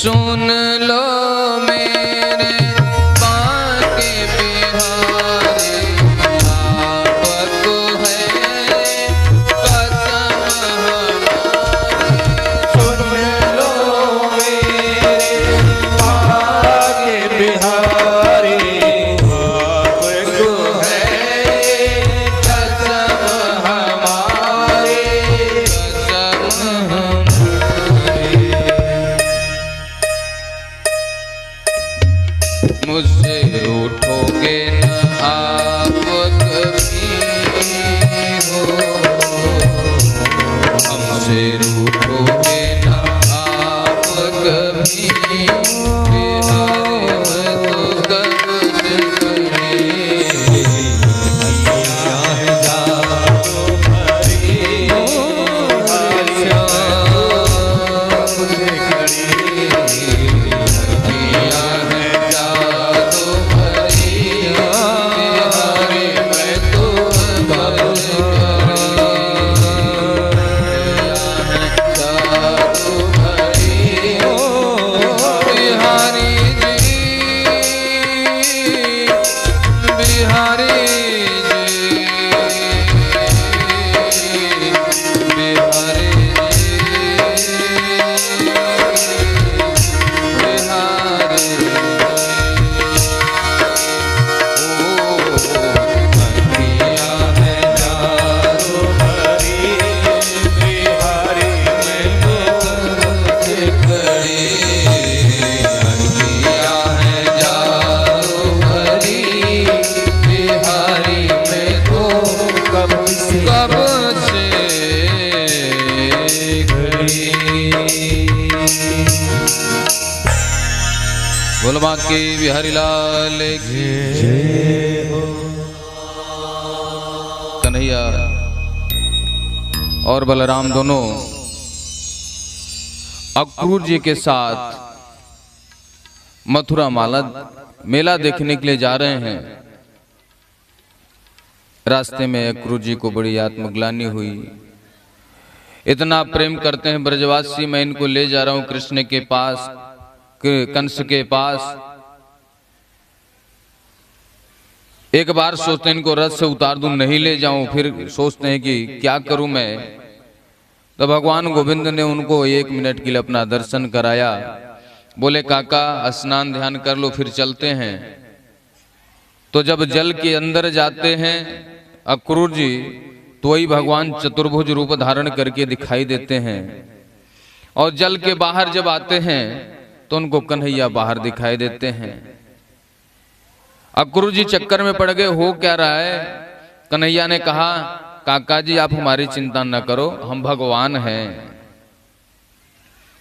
सुन लो मेरे बांके बिहारी, आपको है कसम हमारी। सुन लो मेरे बांके बिहारी, आपको है कसम हमारी, कसम हमारी। मुझसे रूठोगे न आप कभी हो, हमसे रूठोगे न आप कभी। बिहारी मैं तो कब से खड़ी, बोलबा के बिहारी लाल की जय हो। कन्हैया और बलराम दोनों अक्रूर जी के साथ मथुरा मेला देखने के लिए जा रहे हैं। रास्ते में अक्रूर जी को बड़ी आत्मग्लानि हुई। इतना प्रेम करते हैं ब्रजवासी, मैं इनको ले जा रहा हूं कृष्ण के पास, कंस के पास। एक बार सोचते हैं इनको रथ से उतार दूं, नहीं ले जाऊं, फिर सोचते हैं कि क्या करूं मैं। तो भगवान गोविंद ने उनको 1 मिनट के लिए अपना दर्शन कराया। बोले काका स्नान ध्यान कर लो, फिर चलते हैं। तो जब जल के अंदर जाते हैं अक्रूर जी, तो वही भगवान चतुर्भुज रूप धारण करके दिखाई देते हैं। और जल के बाहर जब आते हैं तो उनको कन्हैया बाहर दिखाई देते हैं। अक्रूर जी चक्कर में पड़ गए, हो क्या रहा है। कन्हैया ने कहा काका जी आप हमारी चिंता न करो, हम भगवान हैं।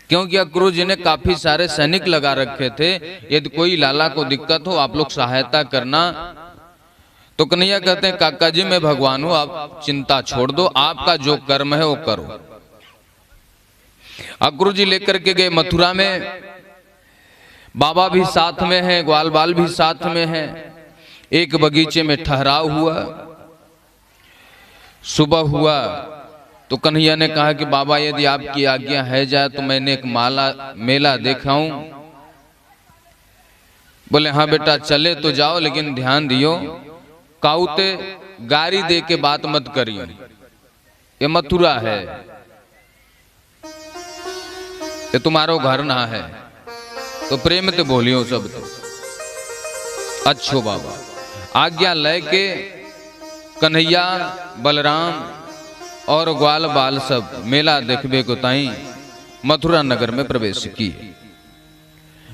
क्योंकि अक्रूर जी ने काफी सारे सैनिक लगा रखे थे, यदि कोई लाला को दिक्कत हो आप लोग सहायता करना। तो कन्हैया कहते हैं काका जी मैं भगवान हूं, आप चिंता छोड़ दो, आपका जो कर्म है वो करो। अक्रूर जी लेकर के गए मथुरा में। बाबा भी साथ में हैं, ग्वाल बाल भी साथ में हैं। एक बगीचे में ठहराव हुआ। सुबह हुआ तो कन्हैया ने कहा कि बाबा यदि आपकी आज्ञा है जाए तो मैंने एक मेला देखा हूं। बोले हाँ बेटा चले तो जाओ, लेकिन ध्यान दियो काउते गारी दे के बात मत करियो, ये मथुरा है, ये तुम्हारो घर ना है। तो प्रेम ते बोलियो सब तो अच्छो बाबा। आज्ञा लेके कन्हैया बलराम और ग्वाल बाल सब मेला देखबे को ताई मथुरा नगर में प्रवेश किए।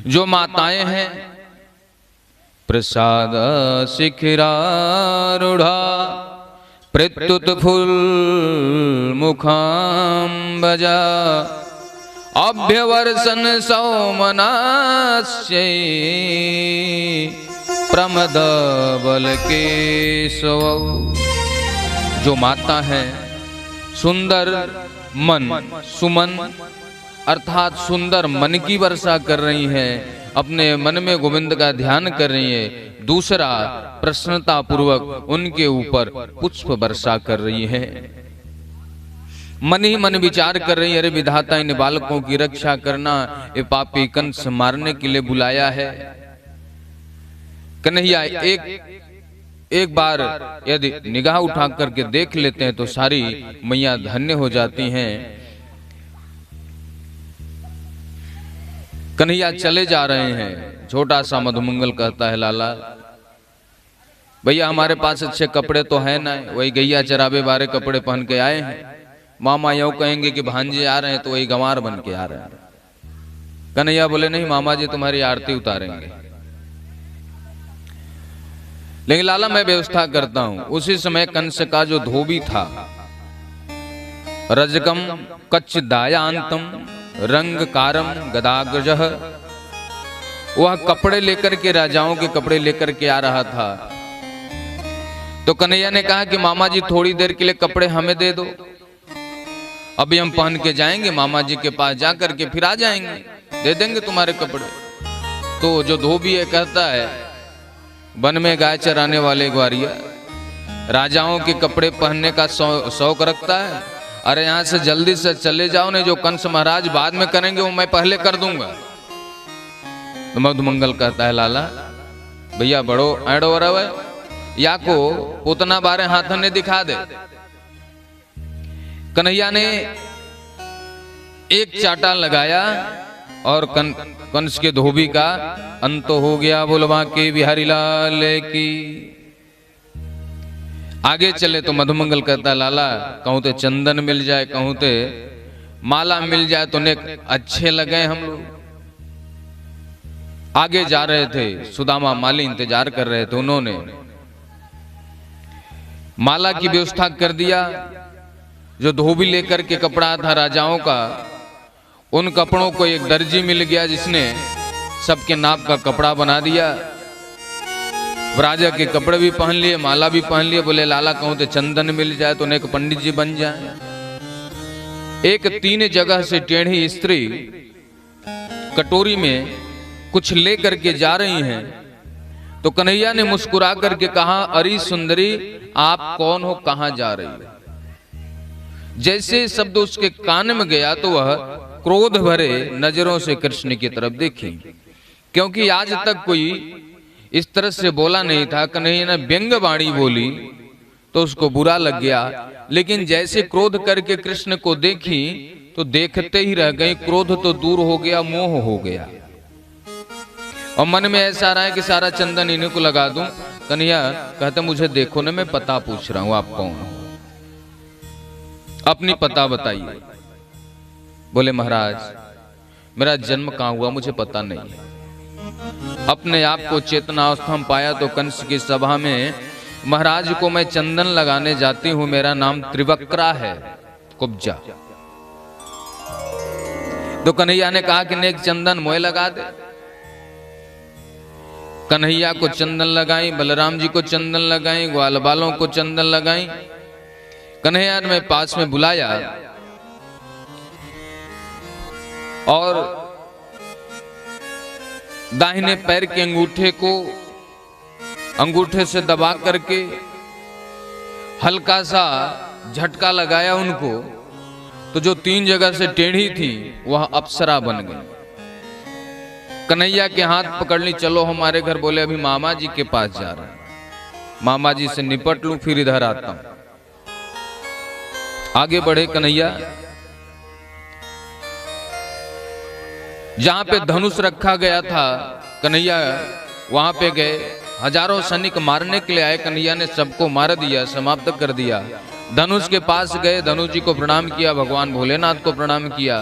जो माताएं हैं प्रसाद शिखिरारूढ़ा प्रत्युत फूल मुखाम्बजा अभ्यवर्षन सौमनास्यै प्रमद बल के सौ। जो माता है सुंदर मन सुमन अर्थात सुंदर मन की वर्षा कर रही है, अपने मन में गोविंद का ध्यान कर रही है। दूसरा प्रसन्नता पूर्वक उनके ऊपर पुष्प वर्षा कर रही है। मन ही मन विचार कर रही, अरे विधाता इन बालकों की रक्षा करना, ये पापी कंस मारने के लिए बुलाया है। कन्हैया एक बार यदि निगाह उठा करके देख लेते हैं तो सारी मैया धन्य हो जाती हैं। कन्हैया चले जा रहे हैं। छोटा सा मधुमंगल कहता है, लाला भैया हमारे पास अच्छे कपड़े तो है ना, वही गैया चरावे बारे कपड़े पहन के आए हैं। मामा यूं कहेंगे कि भांजे आ रहे हैं तो वही गंवार बन के आ रहे हैं। कन्हैया बोले, नहीं मामा जी तुम्हारी आरती उतारेंगे, लेकिन लाला मैं व्यवस्था करता हूं। उसी समय कंस का जो धोबी था, रजकम कच्च दायांतम रंग कारम गदाग्रजः, वह कपड़े लेकर के, राजाओं के कपड़े लेकर के आ रहा था। तो कन्हैया ने कहा कि मामा जी थोड़ी देर के लिए कपड़े हमें दे दो, अभी हम पहन के जाएंगे, मामा जी के पास जाकर के फिर आ जाएंगे, दे देंगे तुम्हारे कपड़े। तो जो धोबी है कहता है, वन में गाय चराने वाले ग्वारिया राजाओं के कपड़े पहनने का शौक रखता है, अरे यहां से जल्दी से चले जाओ, नहीं जो कंस महाराज बाद में करेंगे वो मैं पहले कर दूंगा। तो मधुमंगल कहता है, लाला भैया बड़ो ऐडो रवे, या को उतना बारे हाथ ने दिखा दे। कन्हैया ने एक चाटा लगाया और कंस के धोबी का अंत हो गया। बोलवा के बिहारी लाल की। आगे चले तो मधुमंगल कहता, लाला कहूं ते चंदन मिल जाए, कहूं ते माला मिल जाए तो नेक अच्छे लगे हम लोग। आगे जा रहे थे, सुदामा माली इंतजार कर रहे थे। उन्होंने माला की व्यवस्था कर दिया। जो धोबी लेकर के कपड़ा था राजाओं का, उन कपड़ों को एक दर्जी मिल गया जिसने सबके नाप का कपड़ा बना दिया। राजा के कपड़े भी पहन लिए, माला भी पहन लिए। बोले, लाला कहूं तो चंदन मिल जाए तो एक पंडित जी बन जाए। एक 3 जगह से टेढ़ी स्त्री कटोरी में कुछ ले करके जा रही हैं। तो कन्हैया ने मुस्कुरा करके कहा, अरे सुंदरी आप कौन हो, कहां जा रही है? जैसे शब्द उसके कान में गया तो वह क्रोध भरे नजरों से कृष्ण की तरफ देखी, क्योंकि आज तक कोई इस तरह से बोला नहीं था। कन्हैया ने व्यंग वाणी बोली तो उसको बुरा लग गया, लेकिन जैसे क्रोध करके कृष्ण को देखी तो देखते ही रह गई। क्रोध तो दूर हो गया, मोह हो गया। और मन में ऐसा रहा है कि सारा चंदन इन्हीं को लगा दूं। कन्हैया कहते, मुझे देखो ना, मैं पता पूछ रहा हूं, आप कौन हो, अपनी पता बताइए। बोले, महाराज मेरा जन्म कहां हुआ मुझे पता नहीं है। अपने आप को चेतनावस्था में पाया तो कंस की सभा में महाराज को मैं चंदन लगाने जाती हूं, मेरा नाम त्रिवक्रा है, कुब्जा। तो कन्हैया ने कहा कि नेक चंदन मोए लगा दे। कन्हैया को चंदन लगाई, बलराम जी को चंदन लगाई, ग्वाल बालों को चंदन लगाई। कन्हैया ने पास में बुलाया और दाहिने पैर के अंगूठे को अंगूठे से दबा करके हल्का सा झटका लगाया उनको। तो जो 3 जगह से टेढ़ी थी वह अप्सरा बन गई। कन्हैया के हाथ पकड़ ली, चलो हमारे घर। बोले, अभी मामा जी के पास जा रहा है, मामा जी से निपट लूं फिर इधर आता हूं। आगे बढ़े कन्हैया, जहां पे धनुष रखा गया था कन्हैया वहां पे गए। हजारों सैनिक मारने के लिए आए, कन्हैया ने सबको मार दिया, समाप्त कर दिया। धनुष के पास गए, धनुष जी को प्रणाम किया, भगवान भोलेनाथ को प्रणाम किया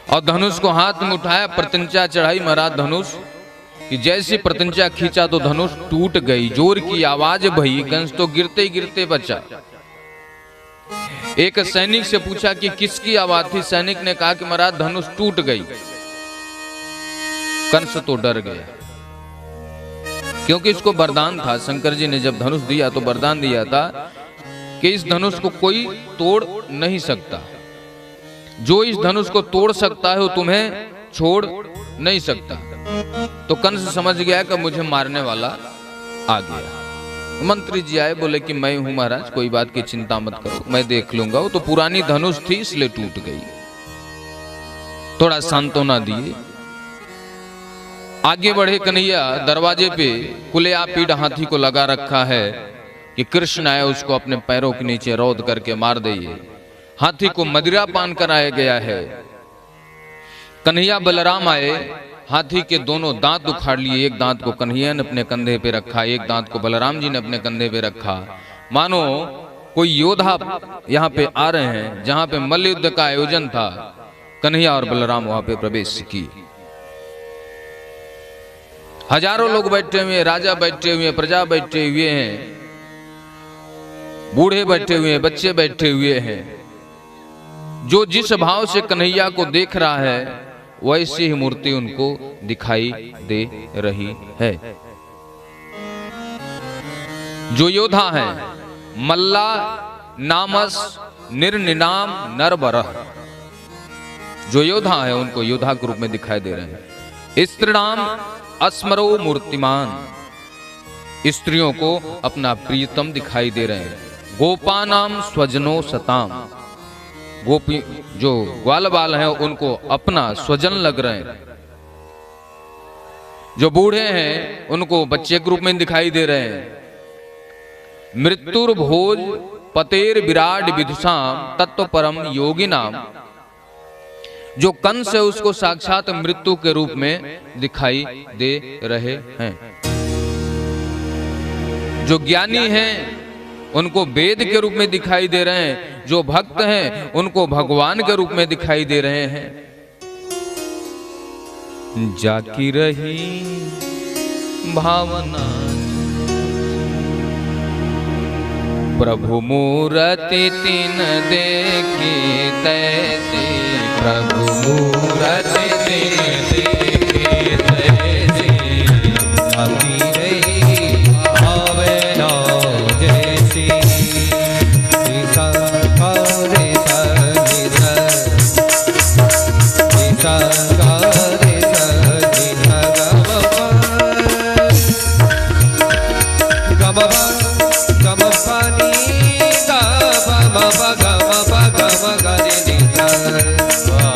और धनुष को हाथ में उठाया, प्रतिंचा चढ़ाई महाराज धनुष कि जैसी प्रतिंचा खींचा तो धनुष टूट गई। जोर की आवाज भई, कंस तो गिरते गिरते बचा। एक सैनिक से पूछा कि किसकी आवाज थी? सैनिक ने कहा कि महाराज धनुष टूट गई। कंस तो डर गया, क्योंकि इसको वरदान था। शंकर जी ने जब धनुष दिया तो वरदान दिया था कि इस धनुष को कोई तोड़ नहीं सकता, जो इस धनुष को तोड़ सकता है वो तुम्हें छोड़ नहीं सकता। तो कंस समझ गया कि मुझे मारने वाला आ गया। मंत्री जी आए, बोले कि मैं हूं महाराज, कोई बात की चिंता मत करो, मैं देख लूंगा। वो तो पुरानी धनुष थी इसलिए टूट गई। थोड़ा सांत्वना दिए, आगे बढ़े कन्हैया। दरवाजे पे कुलेया पीड़ हाथी को लगा रखा है कि कृष्ण आए उसको अपने पैरों के नीचे रौद करके मार दिए। हाथी को मदिरा पान कराया गया है। कन्हैया बलराम आए, हाथी के दोनों दांत उखाड़ लिए। एक दांत को कन्हैया ने अपने कंधे पे रखा, एक दांत को बलराम जी ने अपने कंधे पे रखा। मानो कोई योद्धा यहाँ पे आ रहे हैं। जहां पे मल्ल युद्ध का आयोजन था, कन्हैया और बलराम वहां पे प्रवेश किए। हजारों लोग बैठे हुए हैं, राजा बैठे हुए हैं, प्रजा बैठे हुए हैं, बूढ़े बैठे हुए हैं, बच्चे बैठे हुए हैं। जो जिस भाव से कन्हैया को देख रहा है वैसी ही मूर्ति उनको दिखाई दे रही है। जो योद्धा है, मल्ला नामस निर्निनाम नरबरह, जो योद्धा है उनको योद्धा के रूप में दिखाई दे रहे हैं। स्त्रीणाम अस्मरो मूर्तिमान, स्त्रियों को अपना प्रियतम दिखाई दे रहे हैं। गोपानाम स्वजनो सताम, गोपी जो ग्वाल बाल हैं उनको अपना स्वजन लग रहे हैं। जो बूढ़े हैं उनको बच्चे के रूप में दिखाई दे रहे हैं। मृत्युर भोज पतेर विराट विदुषाम तत्व परम योगी नाम, जो कंस है उसको साक्षात मृत्यु के रूप में दिखाई दे रहे हैं। जो ज्ञानी हैं उनको वेद के रूप में दिखाई दे रहे हैं। जो भक्त हैं उनको भगवान के रूप में दिखाई दे रहे हैं। जाकी रही भावना प्रभु मूरति तीन देखी तैसी, प्रभु मूरति तीन देखी तैसी, जाकी रही भावना जैसी।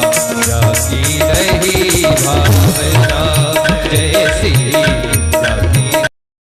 जाकी रही भावना